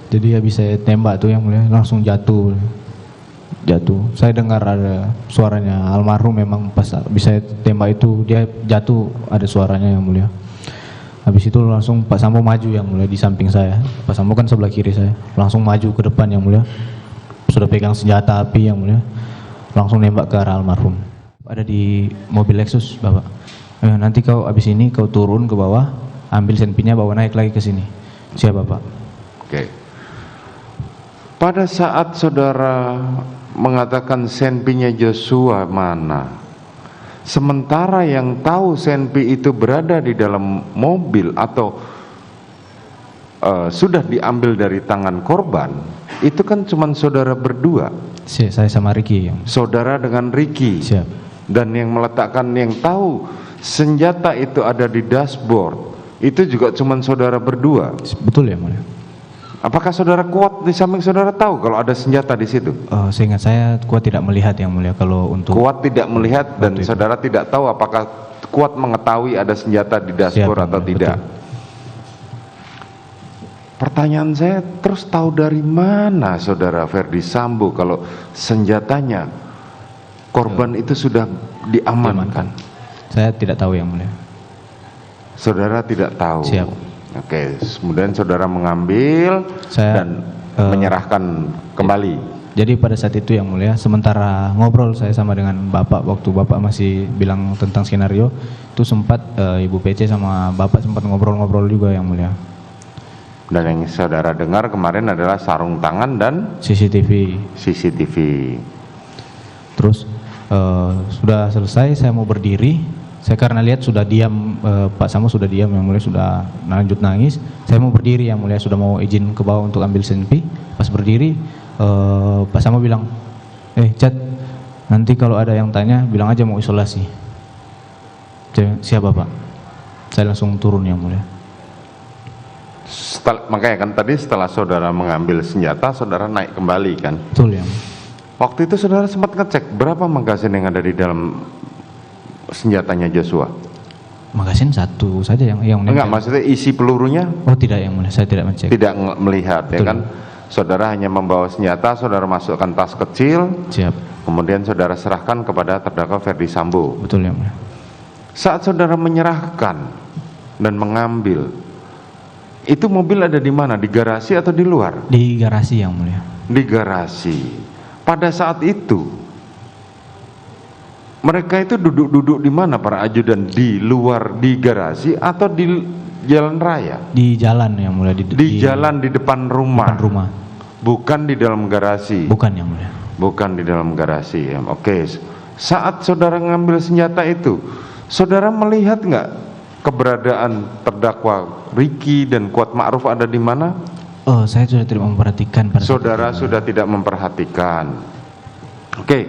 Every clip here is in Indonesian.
Jadi habis saya tembak tuh yang mulia langsung jatuh. Saya dengar ada suaranya almarhum, memang pas bisa tembak itu dia jatuh ada suaranya yang mulia. Habis itu langsung Pak Sambo maju yang mulia di samping saya. Pak Sambo kan sebelah kiri saya. Langsung maju ke depan yang mulia. Sudah pegang senjata api yang mulia. Langsung nembak ke arah almarhum. Ada di mobil Lexus, Bapak. Nanti kau habis ini kau turun ke bawah, ambil senpinya bawa naik lagi ke sini. Siap, Bapak. Oke. Pada saat saudara mengatakan senpinya Joshua mana, sementara yang tahu senpi itu berada di dalam mobil atau sudah diambil dari tangan korban, itu kan cuma saudara berdua. Saya sama Ricky. Saudara dengan Ricky. Siap. Dan yang meletakkan, yang tahu senjata itu ada di dashboard, itu juga cuma saudara berdua. Betul ya mulia. Apakah saudara Kuat di samping saudara tahu kalau ada senjata di situ? Seingat saya Kuat tidak melihat yang mulia kalau untuk. Kuat tidak melihat dan saudara tidak tahu apakah Kuat mengetahui ada senjata di dashboard atau tidak. Betul. Pertanyaan saya, terus tahu dari mana saudara Ferdi Sambo kalau senjatanya korban itu sudah diamankan? Saya tidak tahu yang mulia. Saudara tidak tahu. Siap. Oke, kemudian saudara mengambil dan menyerahkan kembali. Jadi pada saat itu yang mulia, sementara ngobrol saya sama dengan Bapak, waktu Bapak masih bilang tentang skenario, itu sempat Ibu PC sama Bapak sempat ngobrol-ngobrol juga yang mulia. Dan yang saudara dengar kemarin adalah sarung tangan dan CCTV. Terus sudah selesai, saya mau berdiri. Saya karena lihat sudah diam, Pak Sambo sudah diam yang mulia, sudah lanjut nangis. Saya mau berdiri yang mulia, sudah mau izin ke bawah untuk ambil senpi. Pas berdiri, Pak Sambo bilang, Cat, nanti kalau ada yang tanya bilang aja mau isolasi. Siapa Pak? Saya langsung turun yang mulia. Makanya kan tadi setelah saudara mengambil senjata, saudara naik kembali kan? Betul ya. Waktu itu saudara sempat ngecek berapa magasin yang ada di dalam senjatanya Joshua? Magasin satu saja yang enggak, maksudnya isi pelurunya? Oh tidak yang mulia, saya tidak mencek. Tidak melihat. Betul. Ya kan? Saudara hanya membawa senjata, saudara masukkan tas kecil. Siap. Kemudian saudara serahkan kepada terdakwa Ferdi Sambo. Betul yang mulia. Saat saudara menyerahkan dan mengambil, itu mobil ada di mana? Di garasi atau di luar? Di garasi yang mulia. Di garasi. Pada saat itu mereka itu duduk-duduk di mana para ajudan? Di luar, di garasi atau di jalan raya? Di jalan yang mulia. Di jalan di depan rumah. Depan rumah. Bukan di dalam garasi. Bukan yang mulia. Bukan di dalam garasi. Oke. Saat saudara ngambil senjata itu, saudara melihat nggak keberadaan terdakwa Ricky dan Kuat Ma'ruf ada di mana? Saya sudah tidak memperhatikan. Saudara sudah tidak memperhatikan. Oke.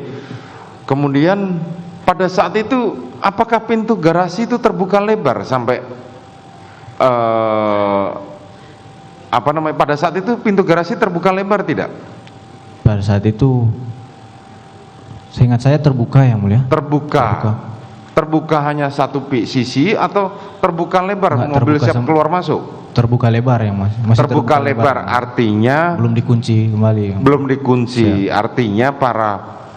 Kemudian pada saat itu apakah pintu garasi itu terbuka lebar sampai pada saat itu pintu garasi terbuka lebar tidak? Pada saat itu seingat saya terbuka yang mulia. Terbuka hanya satu sisi atau terbuka lebar? Enggak, mobil siap keluar masuk? Terbuka lebar yang masih terbuka lebar artinya belum dikunci kembali. Belum dikunci. Siap. Artinya para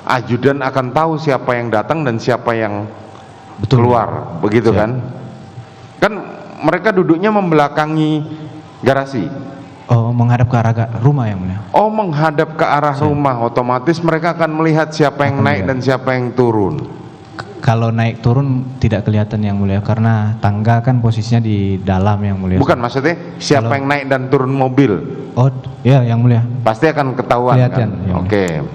ajudan akan tahu siapa yang datang dan siapa yang keluar, begitu. Siap. Kan mereka duduknya membelakangi garasi. Menghadap ke arah rumah yang mulia. Menghadap ke arah rumah, otomatis mereka akan melihat siapa yang naik dan siapa yang turun. Kalau naik turun tidak kelihatan yang mulia, karena tangga kan posisinya di dalam yang mulia. Bukan, maksudnya siapa yang naik dan turun mobil? Ya yang mulia. Pasti akan ketahuan kan? Oke.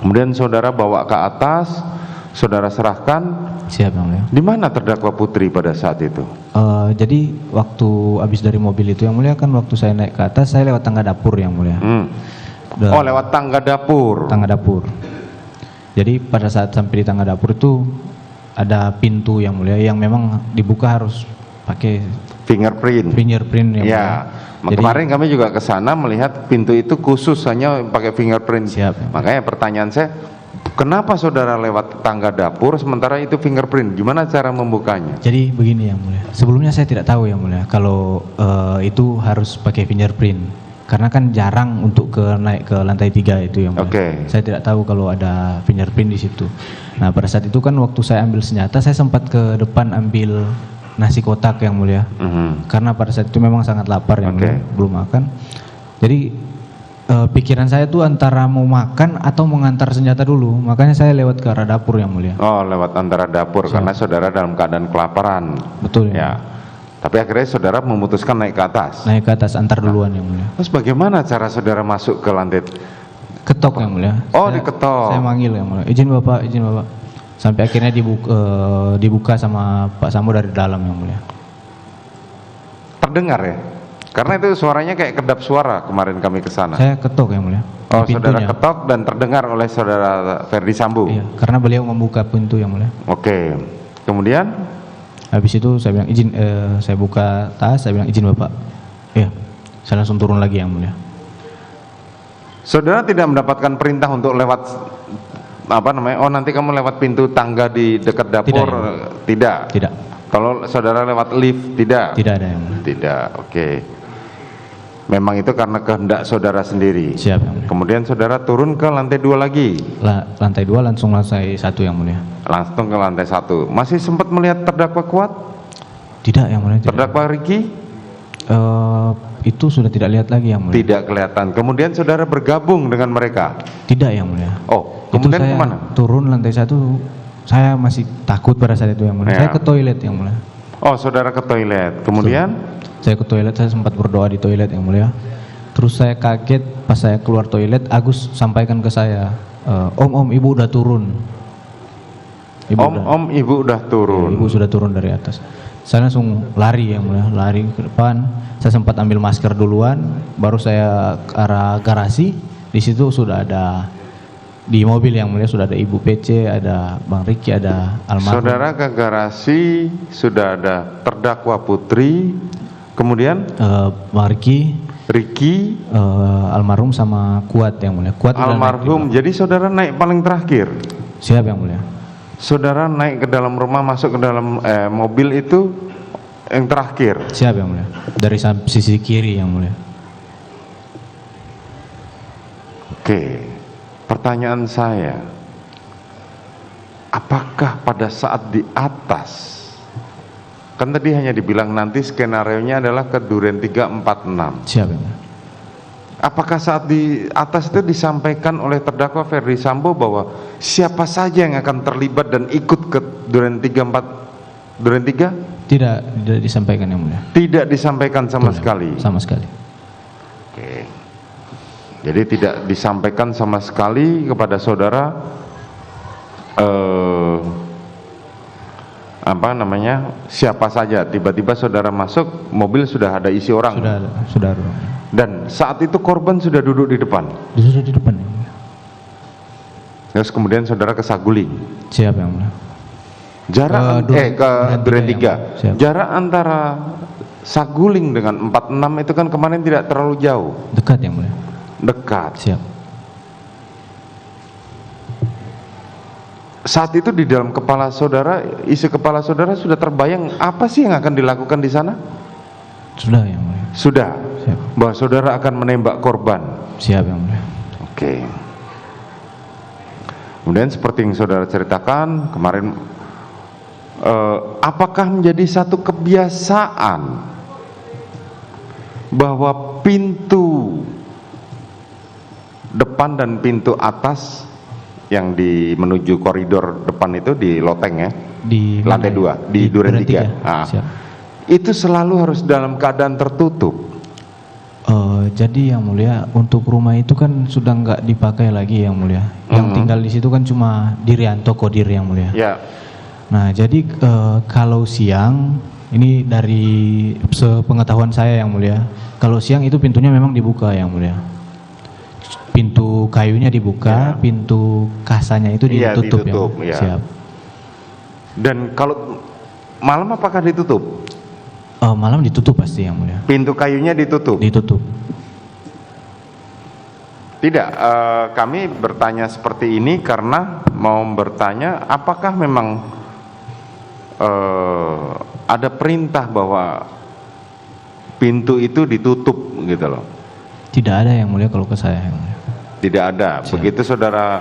Kemudian saudara bawa ke atas, saudara serahkan. Siap yang mulia. Di mana terdakwa Putri pada saat itu? Jadi waktu habis dari mobil itu yang mulia kan, waktu saya naik ke atas saya lewat tangga dapur yang mulia. Lewat tangga dapur. Tangga dapur. Jadi pada saat sampai di tangga dapur itu ada pintu yang mulia yang memang dibuka harus pakai fingerprint yang mulia. Jadi, kemarin kami juga ke sana melihat pintu itu khusus hanya pakai fingerprint. Siap. Makanya pertanyaan saya, kenapa saudara lewat tangga dapur sementara itu fingerprint? Gimana cara membukanya? Jadi begini yang mulia. Sebelumnya saya tidak tahu yang mulia kalau itu harus pakai fingerprint. karena kan jarang untuk naik ke lantai 3 itu yang mulia. Oke. Saya tidak tahu kalau ada fingerprint di situ. Nah pada saat itu kan waktu saya ambil senjata, saya sempat ke depan ambil nasi kotak yang mulia. Karena pada saat itu memang sangat lapar yang mulia, belum makan. Jadi pikiran saya tuh antara mau makan atau mengantar senjata dulu, makanya saya lewat ke arah dapur yang mulia. Oh, lewat antara dapur karena saudara dalam keadaan kelaparan. Betul ya. Tapi akhirnya saudara memutuskan naik ke atas. Naik ke atas, antar duluan yang mulia. Terus bagaimana cara saudara masuk ke lantai? Ketok yang mulia. Oh, diketok. Saya manggil yang mulia. Izin bapak, izin bapak. Sampai akhirnya dibuka sama Pak Sambo dari dalam yang mulia. Terdengar ya? Karena itu suaranya kayak kedap suara kemarin kami ke sana. Saya ketok yang mulia. Oh, Pintunya. saudara ketok dan terdengar oleh saudara Ferdi Sambo. Iya, karena beliau membuka pintu yang mulia. Oke. Kemudian habis itu saya bilang izin, saya buka tas, saya bilang izin bapak. Iya, saya langsung turun lagi yang mulia. saudara tidak mendapatkan perintah untuk lewat apa namanya? Oh, nanti kamu lewat pintu tangga di dekat dapur? Tidak. Tidak. Kalau saudara lewat lift? Tidak. Tidak ada yang mulia. Tidak. Oke. Memang itu karena kehendak saudara sendiri. Siap yang mulia. Kemudian saudara turun ke lantai 2 lagi. Lantai 2 langsung lantai 1 yang mulia. Langsung ke lantai 1. Masih sempat melihat terdakwa Kuat? Tidak yang mulia. Terdakwa Riki? Itu sudah tidak lihat lagi yang mulia. Tidak kelihatan. Kemudian saudara bergabung dengan mereka? Tidak yang mulia. Oh, kemudian itu saya kemana? Turun lantai 1, saya masih takut pada saat itu yang mulia. Ya. Saya ke toilet yang mulia. Oh, saudara ke toilet. Kemudian? Saya ke toilet, saya sempat berdoa di toilet yang mulia. Terus saya kaget pas saya keluar toilet, Agus sampaikan ke saya, Om, ibu udah turun. Ibu udah turun. Ibu sudah turun dari atas. Saya langsung lari yang mulia, lari ke depan. Saya sempat ambil masker duluan, baru saya ke arah garasi. Di situ sudah ada, di mobil yang mulia sudah ada Ibu PC, ada Bang Riki, ada almarhum. Saudara ke garasi, sudah ada terdakwa Putri, kemudian Bang Riki, almarhum sama Kuat yang mulia. Kuat almarhum. Jadi saudara naik paling terakhir? Siap yang mulia. Saudara naik ke dalam rumah, masuk ke dalam mobil itu yang terakhir? Siap yang mulia. Dari sisi kiri yang mulia. Oke. Pertanyaan saya, apakah pada saat di atas, kan tadi hanya dibilang nanti skenarionya adalah ke Duren 346. Siap yang mulia. Apakah saat di atas itu disampaikan oleh terdakwa Ferdi Sambo bahwa siapa saja yang akan terlibat dan ikut ke Duren 3? Tidak disampaikan yang mulia. Tidak disampaikan sama sekali. Sama sekali. Oke. Jadi tidak disampaikan sama sekali kepada saudara apa namanya, siapa saja. Tiba-tiba saudara masuk, mobil sudah ada isi orang. Sudah. Dan saat itu korban sudah duduk di depan. Sudah di depan yang mulia. Terus kemudian saudara ke Saguling. Siap yang mulia. Jarak ke Duren 3. Siap. Jarak antara Saguling dengan 46 itu kan kemarin tidak terlalu jauh. Dekat yang mulia. Dekat. Siap. Saat itu di dalam kepala saudara, isi kepala saudara sudah terbayang apa sih yang akan dilakukan di sana? Sudah yang mulia. Sudah. Siap. Bahwa saudara akan menembak korban. Siap yang mulia. Oke. Kemudian seperti yang saudara ceritakan kemarin, apakah menjadi satu kebiasaan bahwa pintu depan dan pintu atas yang menuju koridor depan itu di loteng ya, Di lantai 2 di Duren 3. Nah, Siap. itu selalu harus dalam keadaan tertutup. Jadi yang mulia, untuk rumah itu kan sudah nggak dipakai lagi yang mulia. Yang tinggal di situ kan cuma Dirianto Kodir yang mulia. Ya. Nah jadi kalau siang, ini dari sepengetahuan saya yang mulia, kalau siang itu pintunya memang dibuka yang mulia. Pintu kayunya dibuka, pintu kasanya itu ditutup, ditutup ya. Ya. Siap. Dan kalau malam apakah ditutup? Malam ditutup pasti yang mulia. Pintu kayunya ditutup? Ditutup. Tidak, kami bertanya seperti ini karena mau bertanya apakah memang ada perintah bahwa pintu itu ditutup gitu loh. Tidak ada yang mulia kalau ke saya yang mulia. Tidak ada. Siap. Begitu saudara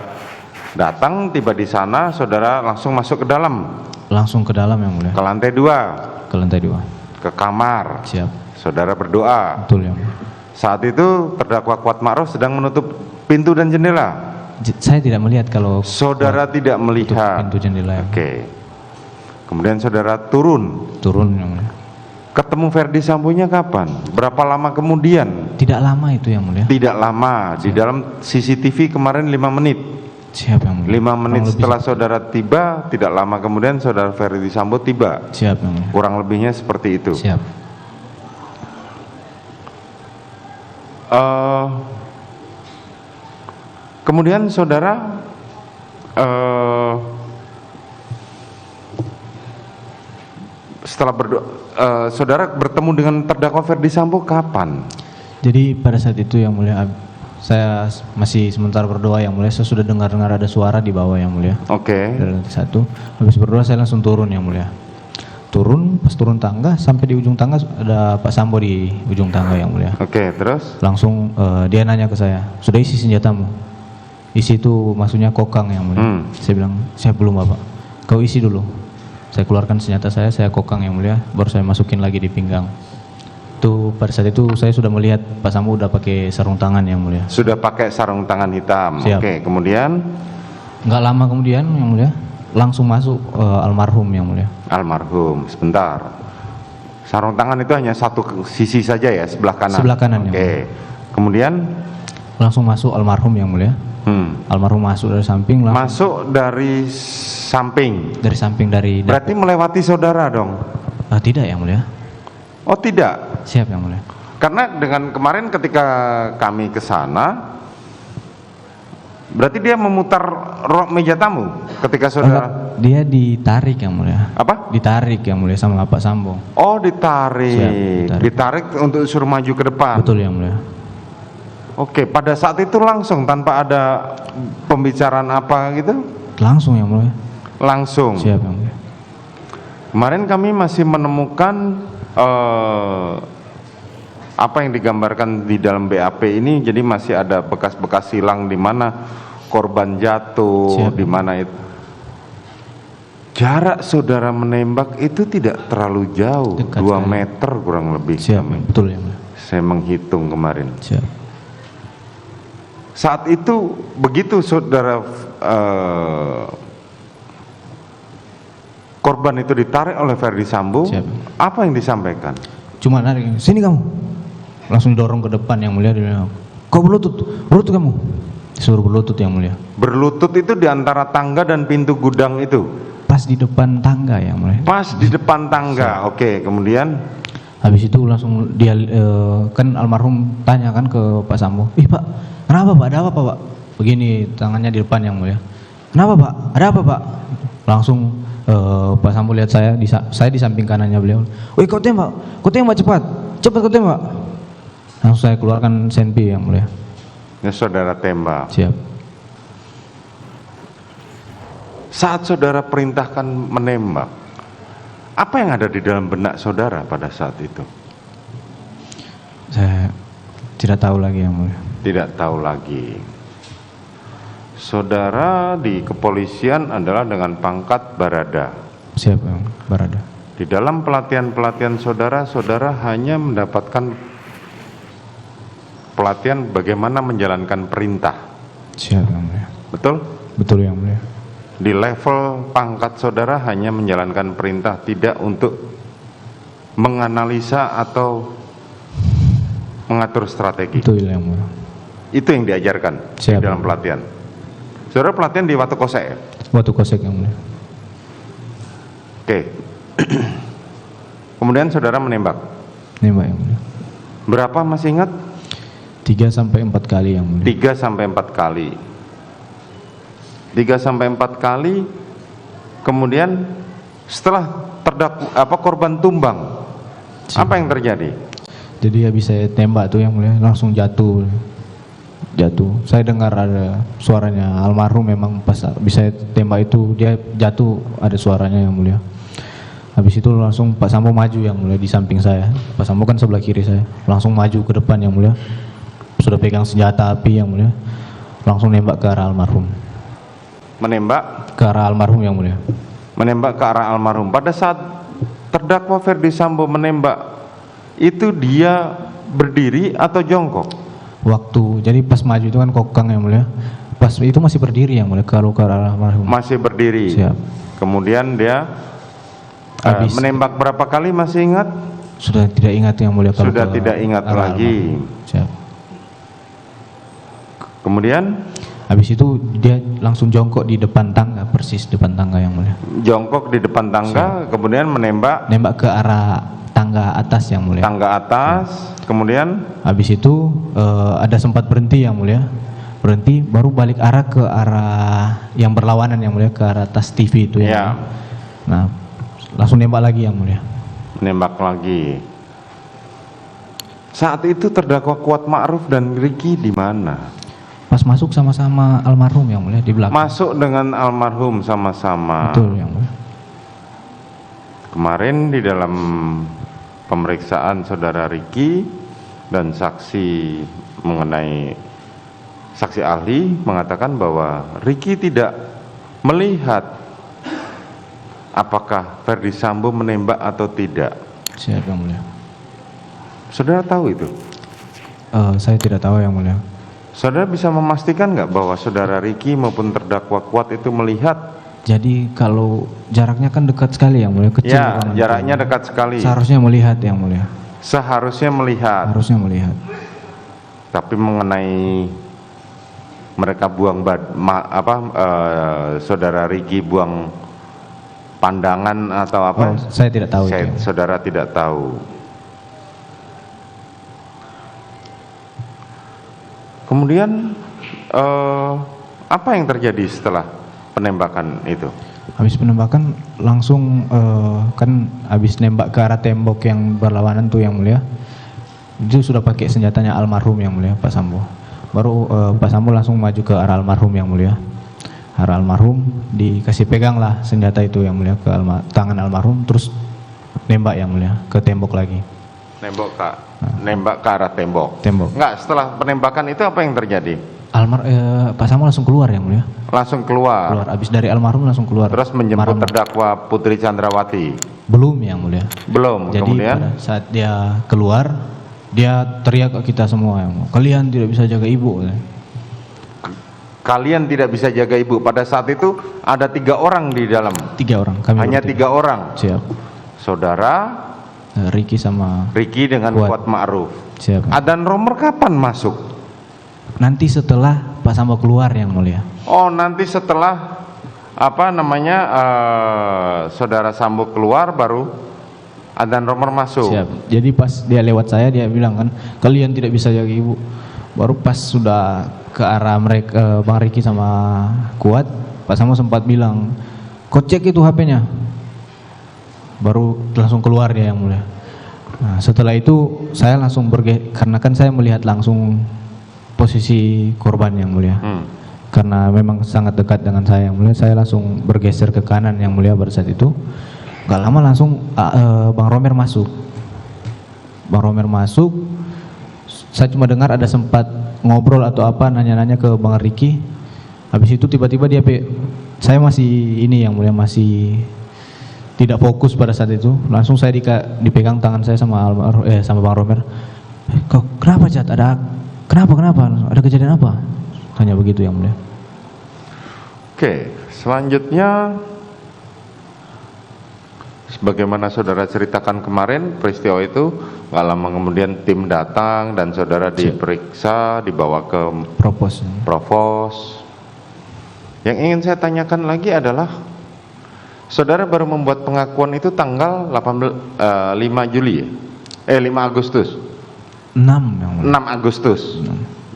datang, tiba di sana, saudara langsung masuk ke dalam, Langsung ke dalam yang mulia. ke lantai 2, Ke lantai 2. ke kamar. Siap. Saudara berdoa. Betul yang mulia. Saat itu terdakwa Kuat Ma'ruf sedang menutup pintu dan jendela. Saya tidak melihat kalau Saudara tidak tutup melihat. pintu jendela yang mulia. Oke. Kemudian saudara turun. Turun yang mulia. Ketemu Verdi Sambo-nya kapan? Berapa lama kemudian? Tidak lama itu yang mulia. Tidak lama. Di dalam CCTV kemarin 5 menit. Siap yang mulia. 5 menit Kurang lebih. setelah saudara tiba, tidak lama kemudian saudara Verdi Sambo tiba. Siap yang mulia. Kurang lebihnya seperti itu. Siap. Kemudian saudara setelah saudara bertemu dengan terdakwa Verdi Sambo kapan? Jadi pada saat itu yang mulia, saya masih sementara berdoa yang mulia, saya sudah dengar ada suara di bawah yang mulia. Oke. Dari lantai 1. Habis berdoa saya langsung turun yang mulia. Pas turun tangga sampai di ujung tangga ada Pak Sambo di ujung tangga yang mulia. Oke, terus? Langsung dia nanya ke saya, sudah isi senjatamu? Isi itu maksudnya kokang yang mulia. Saya bilang, saya belum Bapak. Kau isi dulu. Saya keluarkan senjata saya kokang yang mulia, baru saya masukin lagi di pinggang. Itu pada saat itu saya sudah melihat Pak Sambo udah pakai sarung tangan yang mulia. Sudah pakai sarung tangan hitam. Siap. Oke, kemudian? Nggak lama kemudian yang mulia, langsung masuk almarhum yang mulia. Almarhum, sebentar. Sarung tangan itu hanya satu sisi saja ya, sebelah kanan? Sebelah kanan, yang Oke. Kemudian? Langsung masuk almarhum yang mulia. Almarhum masuk dari samping. Masuk dari samping? Dari samping dari. Berarti melewati saudara dong? Tidak yang mulia. Oh tidak? Siap yang mulia. Karena dengan kemarin ketika kami ke sana, berarti dia memutar meja tamu ketika saudara? Dia ditarik yang mulia. Apa? Ditarik yang mulia sama Pak Sambo. Oh ditarik. Siap, ditarik untuk suruh maju ke depan? Betul yang mulia. Oke, pada saat itu langsung tanpa ada pembicaraan apa gitu? Langsung yang mulia. Langsung? Siap yang mulia. Kemarin kami masih menemukan apa yang digambarkan di dalam BAP ini, jadi masih ada bekas-bekas silang di mana korban jatuh, di mana itu. Jarak saudara menembak itu tidak terlalu jauh, dekat 2 sekali. meter kurang lebih. Siap, betul yang mulia. Saya menghitung kemarin. Siap. Saat itu begitu saudara korban itu ditarik oleh Verdi Sambo, Siap. apa yang disampaikan? Cuma narik, sini kamu. Langsung dorong ke depan yang mulia, dia bilang, kau berlutut kamu. Disuruh berlutut yang mulia. Berlutut itu di antara tangga dan pintu gudang itu? Pas di depan tangga yang mulia. Pas di depan tangga. Oke, kemudian? Habis itu langsung dia kan almarhum tanya kan ke Pak Sambo, Pak, kenapa Pak? Ada apa Pak? Begini tangannya di depan yang mulia. Kenapa Pak? Ada apa Pak? Langsung Pak Sambo lihat saya di samping kanannya beliau. Woi kau tembak cepat kau tembak. Langsung saya keluarkan senpi yang mulia. Ya, saudara tembak. Siap. Saat saudara perintahkan menembak, apa yang ada di dalam benak saudara pada saat itu? Saya tidak tahu lagi yang mulia. Tidak tahu lagi. Saudara di kepolisian adalah dengan pangkat barada. Siap yang barada. Di dalam pelatihan-pelatihan saudara, saudara hanya mendapatkan pelatihan bagaimana menjalankan perintah. Siap yang mulia. Betul? Betul yang mulia. Di level pangkat saudara hanya menjalankan perintah, tidak untuk menganalisa atau mengatur strategi. Betul yang mulia. Itu yang diajarkan Siap. di dalam pelatihan. Saudara pelatihan di Watu Kosek ya? Watu Kosek yang mulia. Oke. Kemudian saudara menembak. Nembak yang mulia. Berapa masih ingat? 3 sampai 4 kali yang mulia. 3 sampai 4 kali. 3 sampai 4 kali. Kemudian setelah korban tumbang, apa yang terjadi? Jadi habis saya tembak tuh yang mulia, langsung jatuh. Saya dengar ada suaranya almarhum, memang pas bisa tembak itu dia jatuh ada suaranya yang mulia. Habis itu langsung Pak Sambo maju yang mulia di samping saya. Pak Sambo kan sebelah kiri saya. Langsung maju ke depan yang mulia. sudah pegang senjata api yang mulia, langsung nembak ke arah almarhum. Menembak? Ke arah almarhum yang mulia. Menembak ke arah almarhum. Pada saat terdakwa Ferdi Sambo menembak, itu dia berdiri atau jongkok? Waktu, jadi pas maju itu kan kokang yang mulia. Pas itu masih berdiri yang mulia, kalau ke arah almarhum. Masih berdiri. Siap. Kemudian dia Habis. menembak berapa kali, masih ingat? Sudah tidak ingat yang mulia. Kalau Sudah ke tidak ingat arah lagi. almarhum. Siap. Kemudian Habis itu dia langsung jongkok di depan tangga, persis depan tangga yang mulia. jongkok di depan tangga, kemudian menembak Nembak ke arah tangga atas yang mulia. tangga atas, kemudian Habis itu ada sempat berhenti yang mulia. Berhenti, baru balik arah ke arah yang berlawanan yang mulia, ke arah atas TV itu ya, ya. Nah, langsung nembak lagi yang mulia. nembak lagi. Saat itu terdakwa Kuat Ma'ruf dan Riki di mana? Pas masuk sama-sama almarhum yang mulia di belakang. Masuk dengan almarhum sama-sama. Betul yang mulia. Kemarin di dalam pemeriksaan saudara Riki dan saksi mengenai saksi ahli mengatakan bahwa Riki tidak melihat apakah Ferdi Sambo menembak atau tidak. Siap yang mulia. Saudara tahu itu? Saya tidak tahu yang mulia. Saudara bisa memastikan nggak bahwa saudara Riki maupun terdakwa Kuat itu melihat? Jadi kalau jaraknya kan dekat sekali yang mulia, kecil. Ya, kan, jaraknya dekat sekali. Seharusnya melihat yang mulia. Seharusnya melihat. Harusnya melihat. Tapi mengenai mereka buang saudara Riki buang pandangan atau apa? Oh, saya tidak tahu itu. Saudara tidak tahu. Kemudian apa yang terjadi setelah penembakan itu? Habis penembakan langsung kan habis nembak ke arah tembok yang berlawanan tuh yang mulia. Itu sudah pakai senjatanya almarhum yang mulia, Pak Sambo. Baru Pak Sambo langsung maju ke arah almarhum yang mulia. Arah almarhum dikasih pegang lah senjata itu yang mulia ke tangan almarhum, terus nembak yang mulia ke tembok lagi. Nembak ke arah tembok. Tembok. Enggak, setelah penembakan itu apa yang terjadi? Pak Sambo langsung keluar yang mulia. Langsung keluar. Keluar. Habis dari almarhum langsung keluar. Terus menjemput terdakwa Putri Chandrawati. Belum yang mulia. Belum. Jadi kemudian pada saat dia keluar, dia teriak ke kita semua yang mulia, kalian tidak bisa jaga ibu. kalian tidak bisa jaga ibu. Pada saat itu ada 3 orang di dalam. 3 orang. Kami Hanya 3 orang. Siap. Saudara Riki sama Riki dengan Kuat Ma'ruf. Siap. Adan Romer kapan masuk? Nanti setelah Pak Sambo keluar yang mulia. Oh, nanti setelah saudara Sambo keluar baru Adan Romer masuk. Siap. Jadi pas dia lewat saya, dia bilang kan, kalian tidak bisa jaga ibu. Baru pas sudah ke arah mereka, Bang Riki sama Kuat, Pak Sambo sempat bilang, kau cek itu HP-nya. Baru langsung keluar dia yang mulia. Nah, setelah itu saya langsung karena kan saya melihat langsung posisi korban yang mulia. Karena memang sangat dekat dengan saya yang mulia, saya langsung bergeser ke kanan yang mulia pada saat itu. Gak lama langsung Bang Romer masuk. Bang Romer masuk, saya cuma dengar ada sempat ngobrol atau apa, nanya-nanya ke Bang Riki. Habis itu tiba-tiba saya masih ini yang mulia, masih tidak fokus pada saat itu. Langsung saya dipegang tangan saya sama sama Bang Romer. Kok kenapa Cat? Kenapa? Ada kejadian apa? Tanya begitu yang mulia. Oke, selanjutnya sebagaimana saudara ceritakan kemarin peristiwa itu, gak lama kemudian tim datang dan saudara diperiksa, dibawa ke Provos. Yang ingin saya tanyakan lagi adalah saudara baru membuat pengakuan itu tanggal 5 Juli ya? 5 Agustus. 6 yang mulia. 6 Agustus.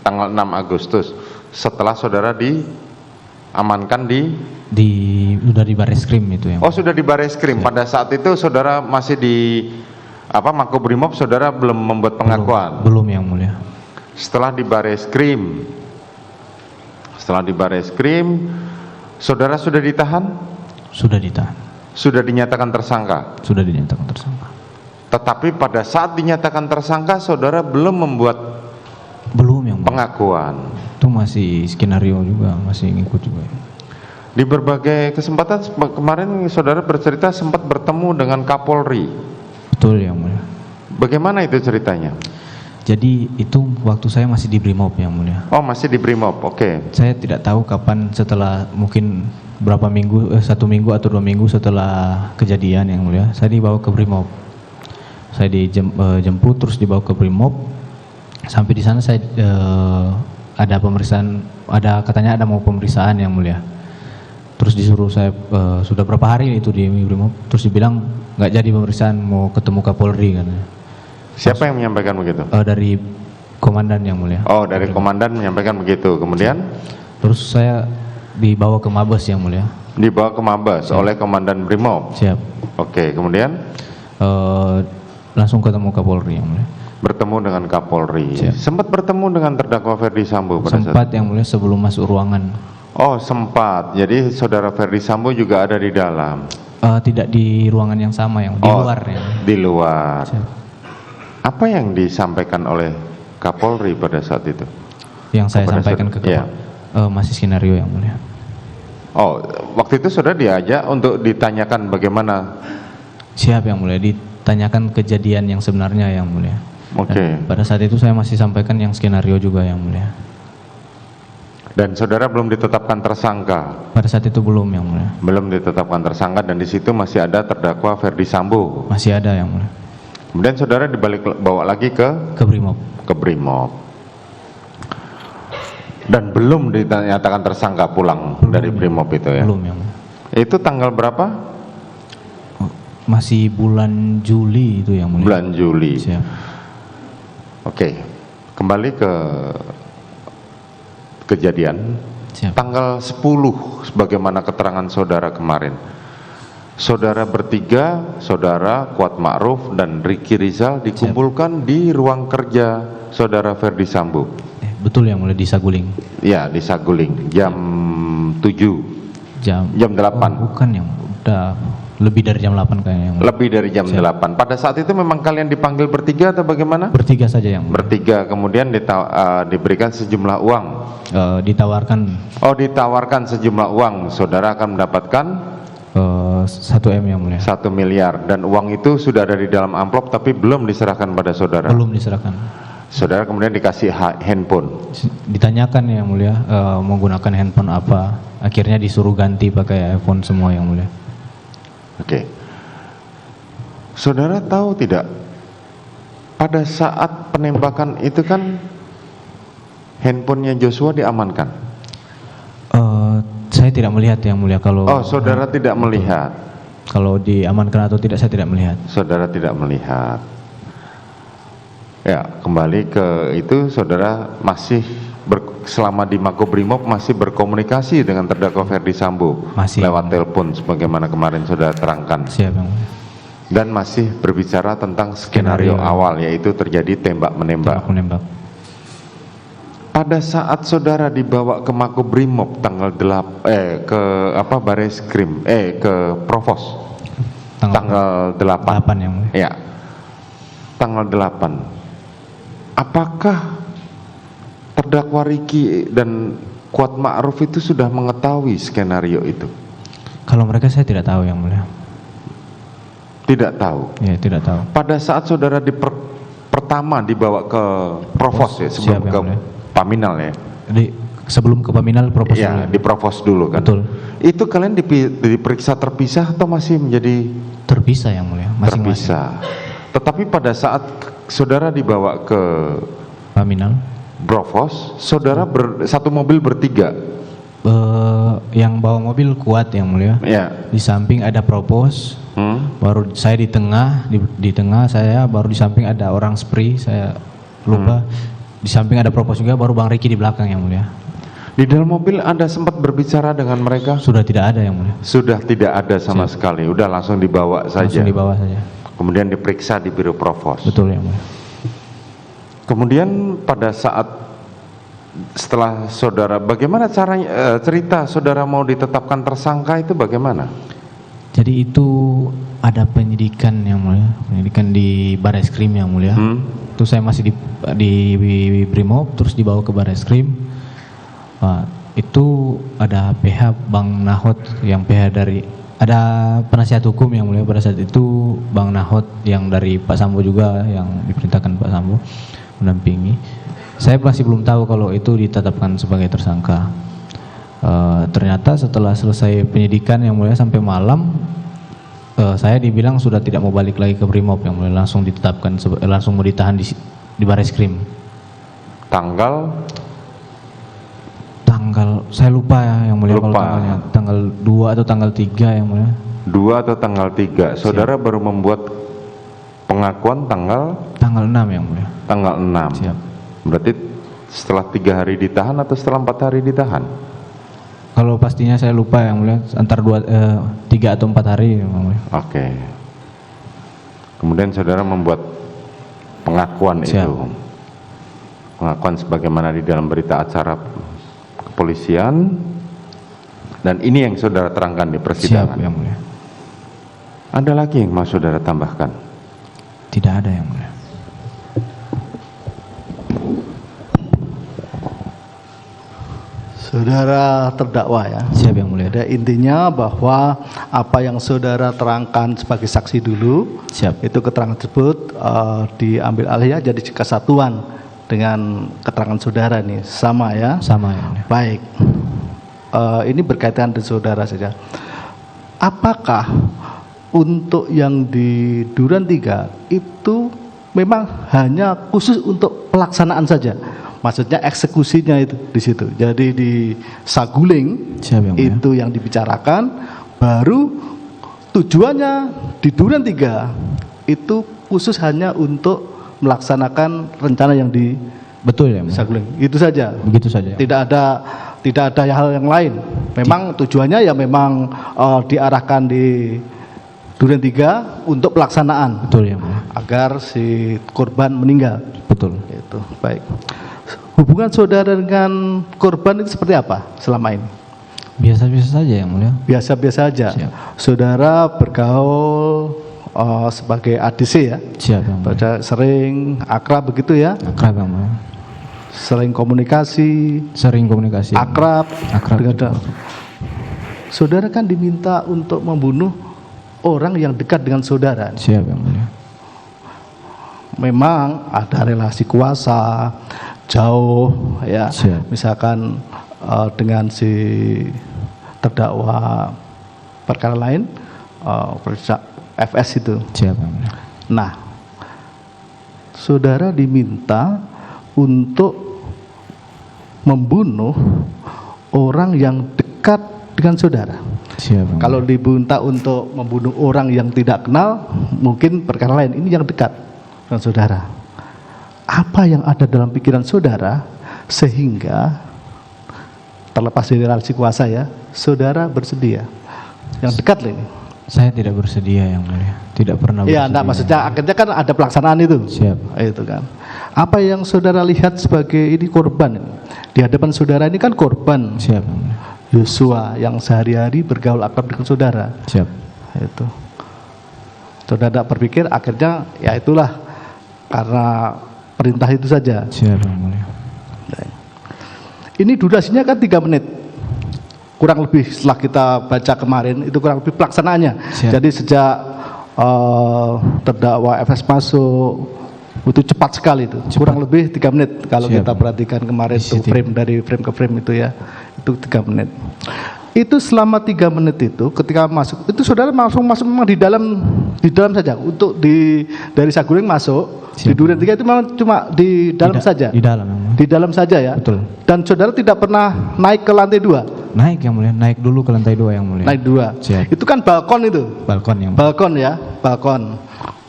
Tanggal 6 Agustus setelah saudara diamankan sudah di Bareskrim itu yang. Oh, sudah di Bareskrim. Pada saat itu saudara masih di Makobrimob, saudara belum membuat pengakuan. Belum yang mulia. Setelah di Bareskrim, saudara sudah ditahan? Sudah ditahan. Sudah dinyatakan tersangka? Sudah dinyatakan tersangka. Tetapi pada saat dinyatakan tersangka, saudara belum membuat Belum yang mulia. Pengakuan. Itu masih skenario juga, masih ngikut juga. Di berbagai kesempatan kemarin saudara bercerita sempat bertemu dengan Kapolri. Betul yang mulia. Bagaimana itu ceritanya? Jadi itu waktu saya masih di Brimob yang mulia. Oh, masih di Brimob, oke. Saya tidak tahu kapan, setelah mungkin berapa minggu, 1 minggu atau 2 minggu setelah kejadian yang mulia, saya dibawa ke Brimob. Saya dijemput terus dibawa ke Brimob. Sampai di sana saya ada pemeriksaan, katanya ada mau pemeriksaan yang mulia. Terus disuruh saya sudah berapa hari itu di Brimob, terus dibilang nggak jadi pemeriksaan, mau ketemu Kapolri kan. Siapa yang menyampaikan begitu? Dari komandan yang mulia. Oh, dari komandan menyampaikan begitu. Kemudian terus saya dibawa ke Mabes yang mulia. dibawa ke Mabes oleh komandan Brimob. Siap. Oke, kemudian Langsung ketemu Kapolri yang mulia. bertemu dengan Kapolri. Siap. Sempat bertemu dengan terdakwa Ferdi Sambo pada saat Sempat yang mulia sebelum masuk ruangan. Oh, sempat. Jadi saudara Ferdi Sambo juga ada di dalam. Tidak di ruangan yang sama, yang di luar ya. Di luar. Siap. Apa yang disampaikan oleh Kapolri pada saat itu? Yang saya Kepada sampaikan ke iya. masih skenario yang mulia. Oh, waktu itu saudara diajak untuk ditanyakan bagaimana. Siap yang mulia, ditanyakan kejadian yang sebenarnya yang mulia. Oke. Dan pada saat itu saya masih sampaikan yang skenario juga yang mulia. Dan saudara belum ditetapkan tersangka. Pada saat itu belum yang mulia. Belum ditetapkan tersangka dan di situ masih ada terdakwa Ferdi Sambo. Masih ada yang mulia. Kemudian saudara bawa lagi ke Brimob. Brimob. Dan belum dinyatakan tersangka pulang dari Brimob itu ya. Belum yang mulia. Itu tanggal berapa? Masih bulan Juli itu yang mulia. Bulan Juli. Siap. Oke. Kembali ke kejadian. Siap. Tanggal 10 sebagaimana keterangan saudara kemarin. Saudara bertiga, saudara Kuat Ma'ruf dan Ricky Rizal dikumpulkan di ruang kerja saudara Ferdi Sambo. Betul yang mulia, di Saguling. Ya, di Saguling jam 7. Jam 8. Bukan yang udah lebih dari jam 8 kayaknya yang mulia. Lebih dari jam 8. Pada saat itu memang kalian dipanggil bertiga atau bagaimana? Bertiga saja yang mulia. Bertiga, kemudian diberikan sejumlah uang. Ditawarkan Ditawarkan sejumlah uang. Saudara akan mendapatkan 1 M yang mulia. 1 miliar dan uang itu sudah ada di dalam amplop tapi belum diserahkan pada saudara. Belum diserahkan. Saudara kemudian dikasih handphone. Ditanyakan yang mulia menggunakan handphone apa. Akhirnya disuruh ganti pakai iPhone semua yang mulia. Oke. Saudara tahu tidak, pada saat penembakan itu kan handphonenya Joshua diamankan. Saya tidak melihat yang mulia kalau. Oh, saudara tidak melihat. Kalau diamankan atau tidak saya tidak melihat. Saudara tidak melihat. Ya, kembali ke itu, saudara masih selama di Makobrimob masih berkomunikasi dengan terdakwa Ferdi Sambo. Masih. Lewat telepon sebagaimana kemarin saudara terangkan. Siap yang mulia. Dan masih berbicara tentang skenario awal, yaitu terjadi tembak menembak. Menembak. Pada saat saudara dibawa ke Makobrimob tanggal ke Bareskrim ke Provos tanggal 8 yang mulia. ya, tanggal 8, apakah terdakwa Ricky dan Kuat Ma'ruf itu sudah mengetahui skenario itu? Kalau mereka saya tidak tahu yang mulia. Tidak tahu. Ya, tidak tahu. Pada saat saudara pertama dibawa ke Provos ya, sebelum ke Paminal ya. Sebelum ke Paminal Provos ya, dulu. di Provos dulu kan. Betul. Itu kalian diperiksa terpisah atau masih menjadi terpisah yang mulia? Masing-masing. Terpisah. Tetapi pada saat saudara dibawa ke Paminal Provos, saudara satu mobil bertiga. Yang bawa mobil Kuat yang mulia. Ya. Di samping ada Propos. Baru saya di tengah, di tengah saya, baru di samping ada orang Spree, saya lupa. Di samping ada Propos juga, baru Bang Ricky di belakang yang mulia. Di dalam mobil Anda sempat berbicara dengan mereka? Sudah tidak ada yang mulia. Sudah tidak ada sama sekali. Udah langsung dibawa saja. Langsung dibawa saja. Kemudian diperiksa di Biro Provos. Betul yang mulia. Kemudian pada saat setelah saudara, bagaimana caranya cerita saudara mau ditetapkan tersangka itu bagaimana? Jadi itu ada penyidikan yang mulia, penyidikan di Barreskrim yang mulia. Itu saya masih di Brimob, terus dibawa ke Barreskrim. Itu ada PH Bang Nahot yang PH dari, ada penasihat hukum yang mulia pada saat itu Bang Nahot yang dari Pak Sambo juga, yang diperintahkan Pak Sambo mendampingi. Saya masih belum tahu kalau itu ditetapkan sebagai tersangka. Ternyata setelah selesai penyidikan yang mulia sampai malam, saya dibilang sudah tidak mau balik lagi ke Brimob yang mulia, langsung ditetapkan, langsung mau ditahan di Barreskrim. Tanggal saya lupa ya yang mulia, kalau tanggalnya tanggal 2 atau tanggal 3 yang mulia. 2 atau tanggal 3. Saudara baru membuat pengakuan tanggal 6 yang mulia. Tanggal 6. Siap. Berarti setelah 3 hari ditahan atau setelah 4 hari ditahan? Kalau pastinya saya lupa yang mulia, antara 3 atau 4 hari yang mulia. Oke. Kemudian saudara membuat pengakuan. Siap. Itu. Pengakuan sebagaimana di dalam berita acara kepolisian, dan ini yang saudara terangkan di persidangan. Siap yang mulia. Ada lagi yang mau saudara tambahkan? Tidak ada yang mulia. Saudara terdakwa ya. Siap yang mulia. Ada intinya bahwa apa yang saudara terangkan sebagai saksi dulu, Siap. itu keterangan tersebut diambil alih ya, jadi kesatuan dengan keterangan saudara nih, sama ya. Sama yang mulia. Baik. Ini berkaitan dengan saudara saja. Apakah untuk yang di Duren 3 itu memang hanya khusus untuk pelaksanaan saja? Maksudnya eksekusinya itu di situ. Jadi di Saguling itu yang dibicarakan, baru tujuannya di Duren 3 itu khusus hanya untuk melaksanakan rencana yang di Betul ya, Saguling. Itu saja. Begitu saja. Tidak ada hal yang lain. Memang tujuannya ya memang diarahkan di Duren 3 untuk pelaksanaan. Betul ya, mulia. Agar si korban meninggal. Betul. Itu baik. Hubungan saudara dengan korban itu seperti apa selama ini? Biasa-biasa saja yang mulia. Biasa-biasa saja. Siap. Saudara bergaul sebagai ADC ya? Siap yang mulia. Pada sering akrab begitu ya? Akrab yang mulia. Sering komunikasi. Sering komunikasi. Akrab. Akrab. Saudara kan diminta untuk membunuh orang yang dekat dengan saudara. Siap yang mulia. Memang ada relasi kuasa jauh ya. Siap. Misalkan dengan si terdakwa perkara lain, FS itu. Siap yang mulia. Nah, saudara diminta untuk membunuh orang yang dekat dengan saudara. Siap. Kalau diminta untuk membunuh orang yang tidak kenal, mungkin perkara lain. Ini yang dekat dengan saudara. Apa yang ada dalam pikiran saudara sehingga terlepas dari relasi kuasa ya, saudara bersedia? Yang dekat ini. Saya tidak bersedia yang mulia. Tidak pernah bersedia. Ya, enggak, maksudnya akhirnya kan ada pelaksanaan itu. Siap. Itu kan. Apa yang saudara lihat sebagai ini korban ini? Di hadapan saudara ini kan korban. Siap yang mulia. Yosua yang sehari-hari bergaul akrab dengan saudara. Siap. Itu. Saudara tidak berpikir akhirnya ya itulah karena perintah itu saja. Siap yang mulia. Ini durasinya kan 3 menit. Kurang lebih setelah kita baca kemarin itu kurang lebih pelaksanaannya. Siap. Jadi sejak terdakwa FS masuk itu cepat sekali itu. Kurang lebih 3 menit kalau Siap. kita perhatikan kemarin itu frame dari frame ke frame itu ya. Itu 3 menit. Itu selama 3 menit itu ketika masuk itu saudara langsung masuk memang di dalam saja. Untuk dari Saguling masuk. Siap. Di Duren 3 itu memang cuma di dalam saja. Di dalam yang mulia. Di dalam saja ya. Betul. Dan saudara tidak pernah naik ke lantai 2. Naik yang mulia. Naik dulu ke lantai 2 yang mulia. Naik 2. Siap. Itu kan balkon itu. Balkon yang mulia. Balkon ya,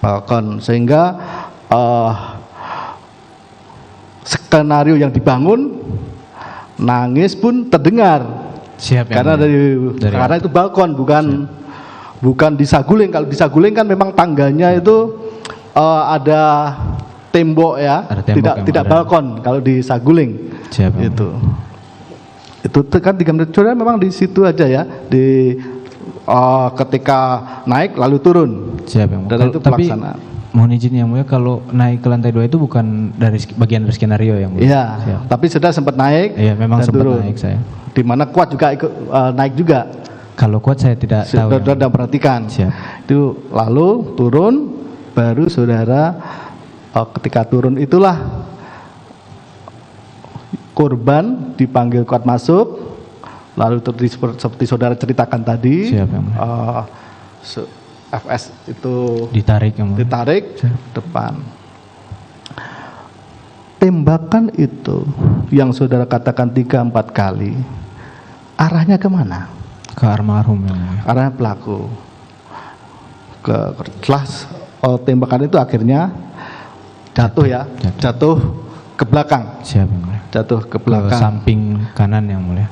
balkon. Sehingga skenario yang dibangun nangis pun terdengar. Siap yang Karena mulia. karena itu balkon bukan di Saguling. Kalau di Saguling kan memang tangganya itu ada tembok ya. Ada tembok yang tidak ada. balkon kalau di Saguling. Siap yang Itu kan 3 menit saudara memang di situ aja ya, di ketika naik lalu turun. Siap yang mulia. Dan itu Tapi pelaksanaan. mohon izin yang mulia, kalau naik ke lantai 2 itu bukan dari bagian dari skenario yang mulia. Iya, Siap. tapi sudah sempat naik. Iya, memang dan sempat turun. naik saya. Di mana Kuat juga ikut naik juga. Kalau kuat saya tidak tahu. yang Sudah perhatikan. Siap. Itu lalu turun, baru saudara ketika turun itulah korban dipanggil Kuat masuk, lalu seperti saudara ceritakan tadi. Siap yang mulia. FS itu Ditarik yang mulia. ditarik Siap. depan. Tembakan itu yang saudara katakan 3-4 kali, arahnya kemana? Ke almarhum yang mulia. Arahnya pelaku. Setelah tembakan itu akhirnya jatuh ya, jatuh ke belakang, Siap yang mulia. jatuh ke Ke belakang, samping kanan yang mulia.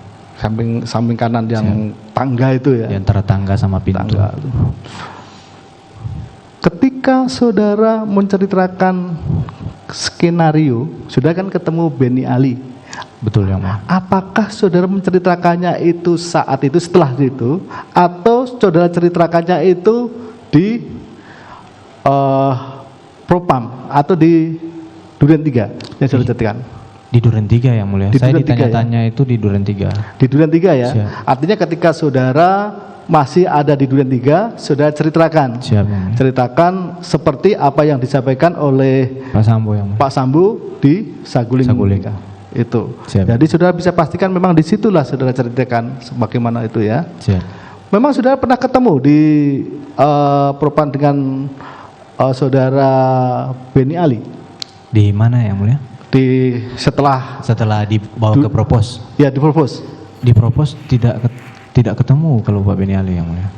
samping kanan yang tangga itu ya. Di antara tangga sama pintu. Tangga itu. Ketika saudara menceritakan skenario, sudah kan ketemu Benny Ali. Betul yang mulia. Apakah saudara menceritakannya itu saat itu, setelah itu, atau saudara ceritakannya itu di Propam atau di Duren 3 yang saudara ceritakan? Di Duren 3 yang mulia. Di Saya Duren 3 ditanya-tanya itu di Duren 3. Di Duren 3 ya? Siap. Artinya ketika saudara masih ada di Duren 3, saudara ceritakan. Siap yang mulia. Ceritakan seperti apa yang disampaikan oleh Pak Sambo yang mulia. Pak Sambu di Saguling. Saguling. Itu. Siap. Jadi saudara bisa pastikan memang disitulah saudara ceritakan sebagaimana itu ya. Siap. Memang saudara pernah ketemu di Propam dengan saudara Benny Ali Di mana yang mulia? di setelah Setelah dibawa ke propos. ya di propos. Di propos tidak ketemu kalau Pak Beni Ali yang mulia.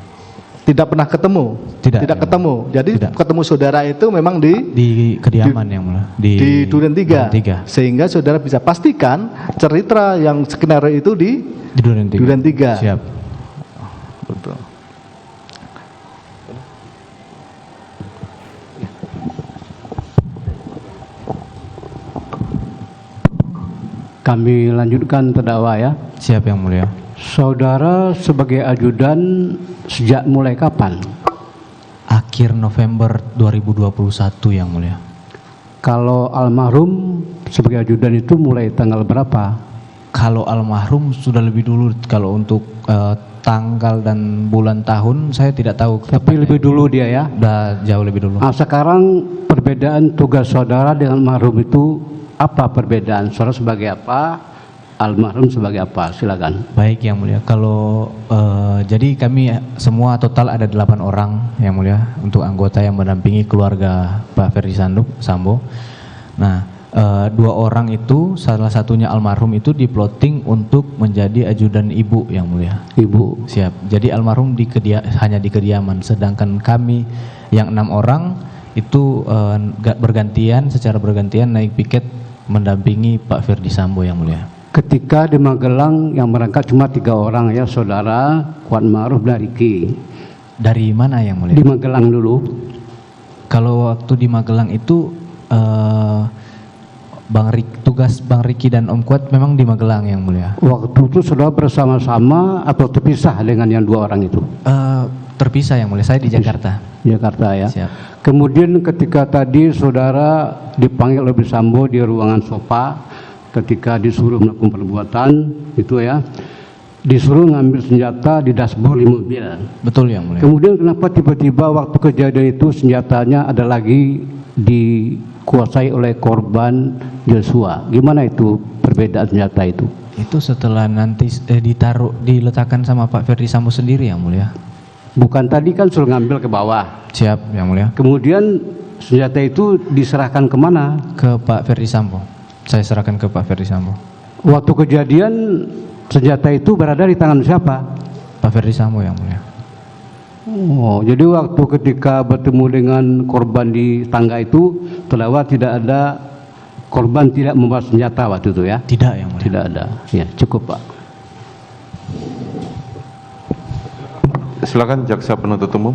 Tidak pernah ketemu. Tidak, ya. ketemu. Jadi Tidak. ketemu saudara itu memang Di kediaman yang mulia. di Duren 3. Duren 3. Sehingga saudara bisa pastikan cerita yang skenario itu di Duren 3. Duren 3. Siap. Betul. Kami lanjutkan terdakwa ya. Siap yang mulia. Saudara sebagai ajudan sejak mulai kapan? Akhir November 2021 yang mulia. Kalau almarhum sebagai ajudan itu mulai tanggal berapa? Kalau almarhum sudah lebih dulu. Kalau untuk tanggal dan bulan tahun saya tidak tahu. Tapi lebih dulu dia ya. Udah jauh lebih dulu. Nah, sekarang perbedaan tugas saudara dengan almarhum itu apa perbedaan? Saudara sebagai apa? Almarhum sebagai apa? Silakan. Baik yang mulia. Kalau jadi kami semua total ada 8 orang yang mulia untuk anggota yang mendampingi keluarga Pak Ferdi Sambo. Nah, 2 orang itu salah satunya almarhum itu diplotting untuk menjadi ajudan ibu yang mulia. Ibu. Siap. Jadi almarhum hanya di kediaman, sedangkan kami yang 6 orang itu secara bergantian naik piket mendampingi Pak Ferdi Sambo yang mulia. Ketika di Magelang yang berangkat cuma 3 orang ya, saudara Kuat Ma'ruf dan Riki. Dari mana yang mulia? Di Magelang dulu. Kalau waktu di Magelang itu tugas Bang Riki dan Om Kuat memang di Magelang yang mulia. Waktu itu saudara bersama-sama atau terpisah dengan yang 2 orang itu? Terpisah yang mulia. Saya di Jakarta. Jakarta ya. Siap. Kemudian ketika tadi saudara dipanggil oleh Sambo di ruangan sofa, ketika disuruh melakukan perbuatan itu ya, disuruh ngambil senjata di dashboard di mobil. Betul yang mulia. Kemudian kenapa tiba-tiba waktu kejadian itu senjatanya ada lagi dikuasai oleh korban Joshua? Gimana itu perbedaan senjata itu? Itu setelah nanti diletakkan sama Pak Ferdi Sambo sendiri yang mulia. Bukan tadi kan suruh ngambil ke bawah. Siap yang mulia. Kemudian senjata itu diserahkan kemana? Ke Pak Ferdi Sambo. Saya serahkan ke Pak Ferdi Sambo. Waktu kejadian senjata itu berada di tangan siapa? Pak Ferdi Sambo yang mulia. Oh, jadi waktu ketika bertemu dengan korban di tangga itu terlewat tidak ada korban tidak membawa senjata waktu itu ya? Tidak yang mulia. Tidak ada. Ya, cukup Pak. Silakan jaksa penuntut umum.